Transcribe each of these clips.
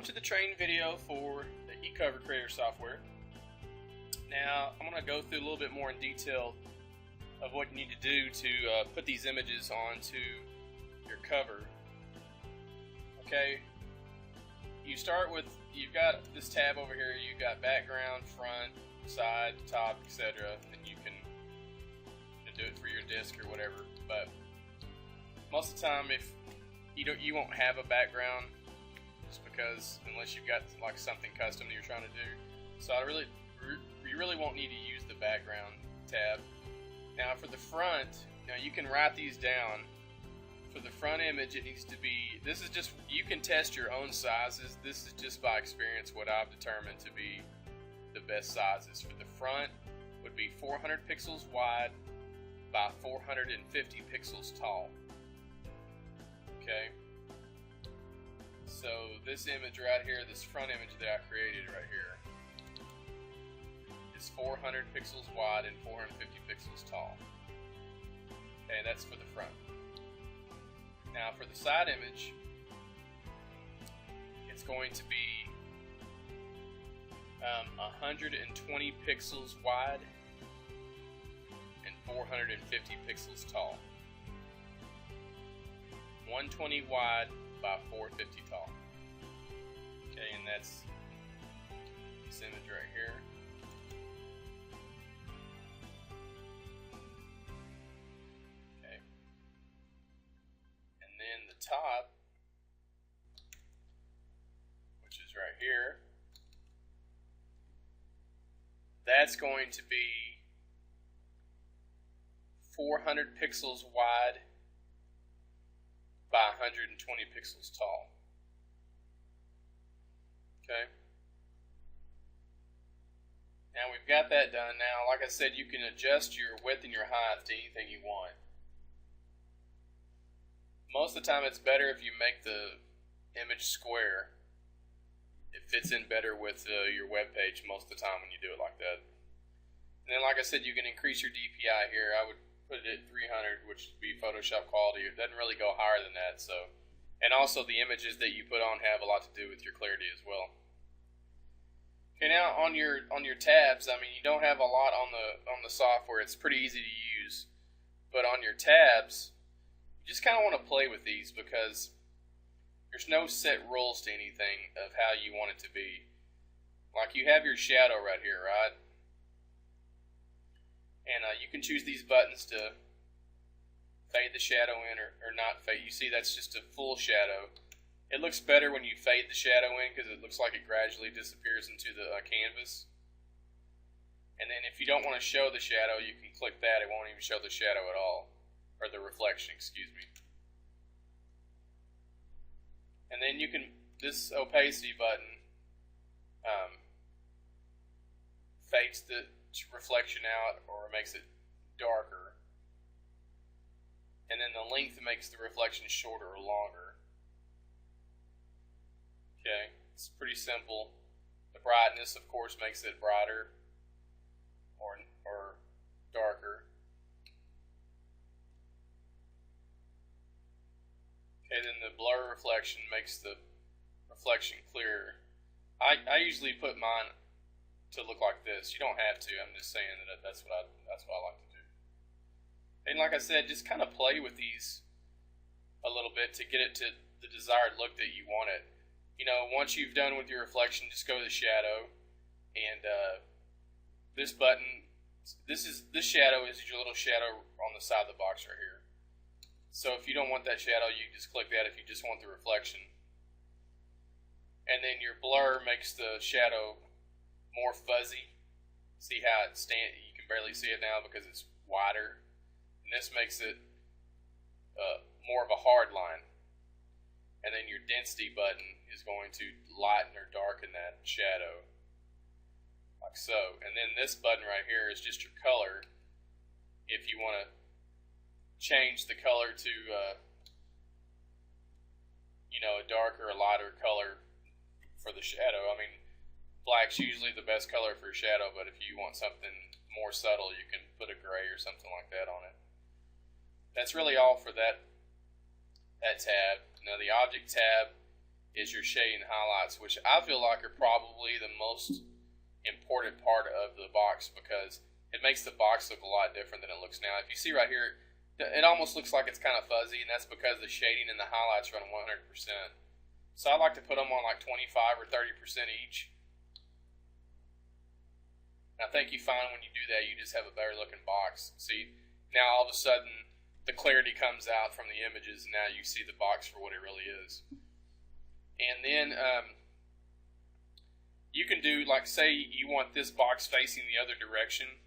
welcome to the training video for the eCover Creator software. Now, I'm going to go through a little bit more in detail of what you need to do to put these images onto your cover. Okay, you start with, you've got this tab over here, you've got background, front, side, top, etc. And you can do it for your disc or whatever, but most of the time if you won't have a background, just because unless you've got like something custom that you're trying to do. So you really won't need to use the background tab. Now for the front, now you can write these down. For the front image, it needs to be, this is just, you can test your own sizes. This is just by experience what I've determined to be the best sizes. For the front would be 400 pixels wide by 450 pixels tall. Okay, so this image right here, this front image that I created right here, is 400 pixels wide and 450 pixels tall. Okay, that's for the front. Now for the side image, it's going to be 120 pixels wide and 450 pixels tall. 120 wide by 450 tall. Okay, and that's this image right here. Okay. And then the top, which is right here, that's going to be 400 pixels wide by 120 pixels tall. Okay. Now we've got that done. Now, like I said, you can adjust your width and your height to anything you want. Most of the time it's better if you make the image square. It fits in better with your web page most of the time when you do it like that. And then, like I said, you can increase your DPI here. I would put it at 300, which would be Photoshop quality. It doesn't really go higher than that. So, and also the images that you put on have a lot to do with your clarity as well. Okay, now on your tabs, I mean, you don't have a lot on the software. It's pretty easy to use, but on your tabs, you just kind of want to play with these because there's no set rules to anything of how you want it to be. Like you have your shadow right here, right? And you can choose these buttons to fade the shadow in or not fade. You see that's just a full shadow. It looks better when you fade the shadow in because it looks like it gradually disappears into the canvas. And then if you don't want to show the shadow, you can click that. It won't even show the shadow at all. Or the reflection, excuse me. And then you can, this opacity button fades the reflection out or makes it darker, and then the length makes the reflection shorter or longer. Okay, it's pretty simple. The brightness, of course, makes it brighter or darker. Okay, then the blur reflection makes the reflection clearer. I usually put mine to look like this. You don't have to. I'm just saying that that's what I like to do. And like I said, just kind of play with these a little bit to get it to the desired look that you want it. You know, once you've done with your reflection, just go to the shadow, and this button, this shadow is your little shadow on the side of the box right here. So if you don't want that shadow, you just click that if you just want the reflection. And then your blur makes the shadow more fuzzy. See how it you can barely see it now because it's wider. And this makes it more of a hard line. And then your density button is going to lighten or darken that shadow, like so. And then this button right here is just your color. If you want to change the color to you know, a darker or lighter color for the shadow. I mean, black's usually the best color for a shadow, but if you want something more subtle, you can put a gray or something like that on it. That's really all for that tab. Now the object tab is your shading and highlights, which I feel like are probably the most important part of the box because it makes the box look a lot different than it looks now. If you see right here, it almost looks like it's kind of fuzzy, and that's because the shading and the highlights run 100%. So I like to put them on like 25 or 30% each. And I think you find when you do that, you just have a better looking box. See, now all of a sudden the clarity comes out from the images, and now you see the box for what it really is. And then you can do, like, say you want this box facing the other direction.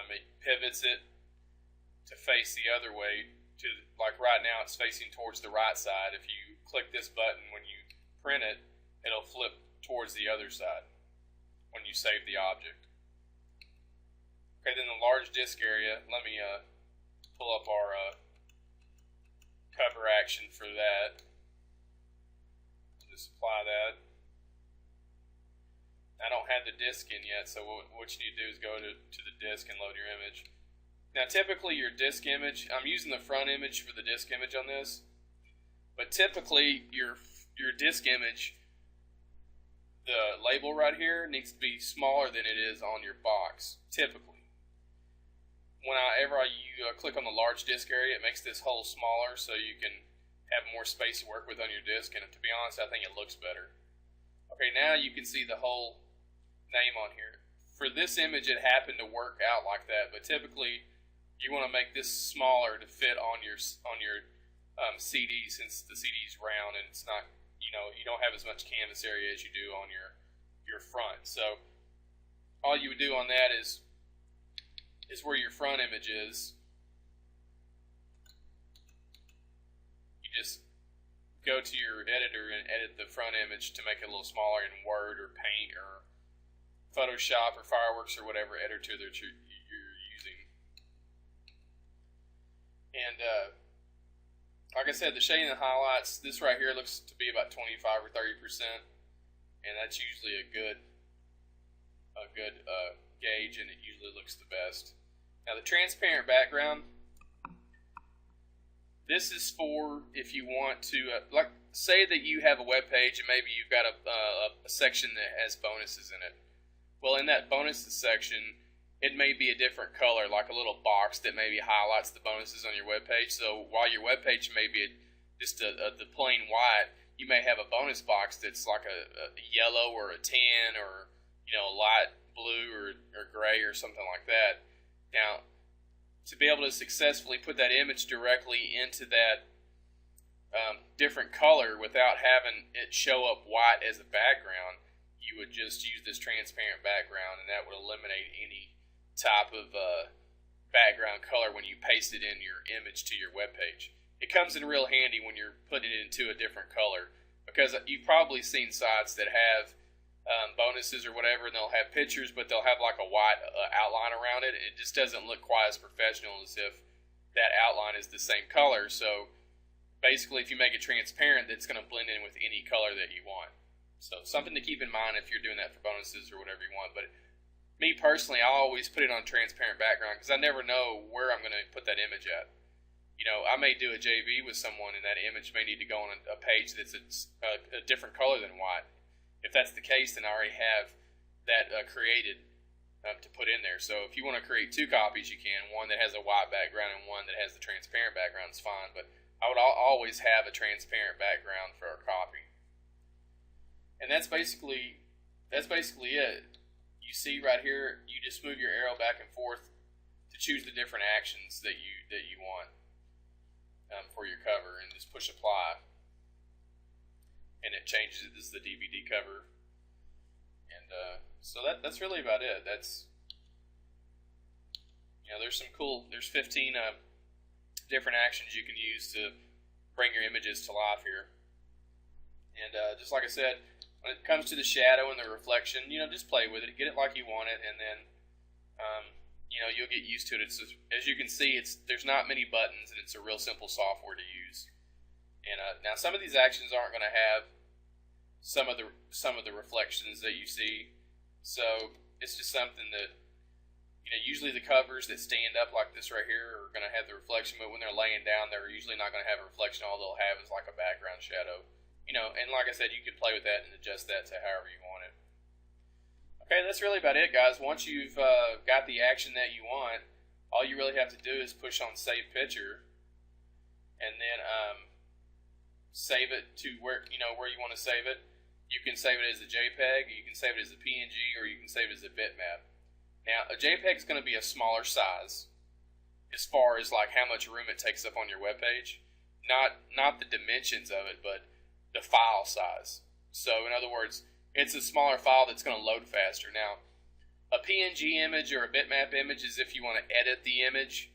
It pivots it to face the other way. Like right now it's facing towards the right side. If you click this button when you print it, it'll flip towards the other side when you save the object. Okay, then the large disk area, let me pull up our cover action for that. Just apply that. I don't have the disk in yet, so what you need to do is go to the disk and load your image. Now typically your disk image, I'm using the front image for the disk image on this, but typically your disk image, the label right here needs to be smaller than it is on your box, typically. Whenever you click on the large disk area, it makes this hole smaller so you can have more space to work with on your disk, and to be honest, I think it looks better. Okay, now you can see the whole name on here. For this image, it happened to work out like that, but typically you want to make this smaller to fit on your CD, since the CD is round and it's not, you don't have as much canvas area as you do on your front. So all you would do on that is where your front image is. You just go to your editor and edit the front image to make it a little smaller in Word or Paint or Photoshop or Fireworks or whatever editor that you're using. And like I said, the shading and highlights, this right here looks to be about 25 or 30%, and that's usually a good gauge, and it usually looks the best. Now the transparent background, this is for if you want to, like, say that you have a web page and maybe you've got a section that has bonuses in it. Well, in that bonuses section, it may be a different color, like a little box that maybe highlights the bonuses on your web page. So while your web page may be just the plain white, you may have a bonus box that's like a yellow or a tan or light blue or gray or something like that. Now, to be able to successfully put that image directly into that different color without having it show up white as a background, you would just use this transparent background, and that would eliminate any type of background color when you paste it in your image to your web page. It comes in real handy when you're putting it into a different color, because you've probably seen sites that have bonuses or whatever, and they'll have pictures, but they'll have like a white outline around it. It just doesn't look quite as professional as if that outline is the same color. So basically, if you make it transparent, it's going to blend in with any color that you want. So something to keep in mind if you're doing that for bonuses or whatever you want. But me personally, I always put it on transparent background because I never know where I'm going to put that image at. I may do a JV with someone, and that image may need to go on a page that's a different color than white. If that's the case, then I already have that created to put in there. So if you want to create two copies, you can. One that has a white background and one that has the transparent background is fine. But I would always have a transparent background for a copy. And that's basically it. You see right here, you just move your arrow back and forth to choose the different actions that you want for your cover, and just push apply, and it changes it. This is the DVD cover, and so that's really about it. That's there's 15 different actions you can use to bring your images to life here. And just like I said, when it comes to the shadow and the reflection, just play with it, get it like you want it, and then you'll get used to it. It's as you can see, there's not many buttons, and it's a real simple software to use. And now some of these actions aren't going to have some of the reflections that you see, so it's just something that usually the covers that stand up like this right here are going to have the reflection, but when they're laying down, they're usually not going to have a reflection. All they'll have is like a background shadow. and like I said, you can play with that and adjust that to however you want it. Okay, that's really about it, guys. Once you've got the action that you want, all you really have to do is push on Save Picture, and then save it to where you want to save it. You can save it as a JPEG, you can save it as a PNG, or you can save it as a bitmap. Now, a JPEG is going to be a smaller size as far as like how much room it takes up on your web page. Not the dimensions of it, but the file size. So in other words, it's a smaller file that's going to load faster. Now, a PNG image or a bitmap image is if you want to edit the image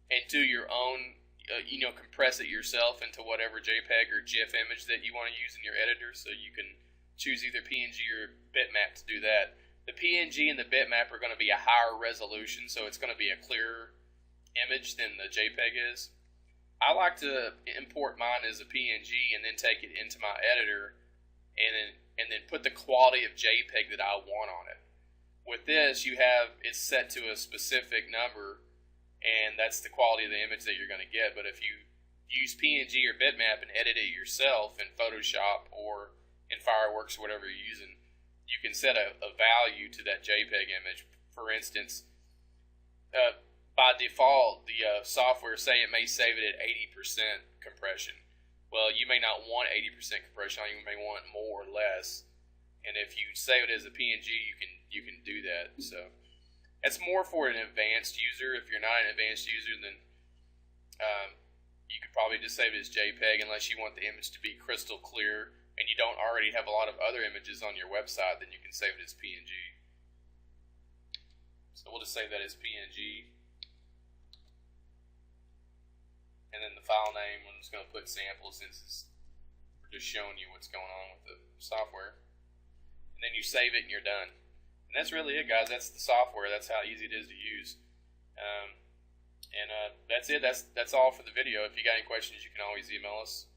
and do your own, compress it yourself into whatever JPEG or GIF image that you want to use in your editor. So you can choose either PNG or bitmap to do that. The PNG and the bitmap are going to be a higher resolution, so it's going to be a clearer image than the JPEG is. I like to import mine as a PNG and then take it into my editor and then put the quality of JPEG that I want on it. With this, it's set to a specific number, and that's the quality of the image that you're going to get. But if you use PNG or bitmap and edit it yourself in Photoshop or in Fireworks or whatever you're using, you can set a value to that JPEG image. For instance, by default, the software say it may save it at 80% compression. Well, you may not want 80% compression. You may want more or less. And if you save it as a PNG, you can do that. So that's more for an advanced user. If you're not an advanced user, then you could probably just save it as JPEG unless you want the image to be crystal clear and you don't already have a lot of other images on your website. Then you can save it as PNG. So we'll just save that as PNG. And then the file name, I'm just going to put sample since we're just showing you what's going on with the software. And then you save it and you're done. And that's really it, guys. That's the software. That's how easy it is to use. That's it. That's all for the video. If you got any questions, you can always email us.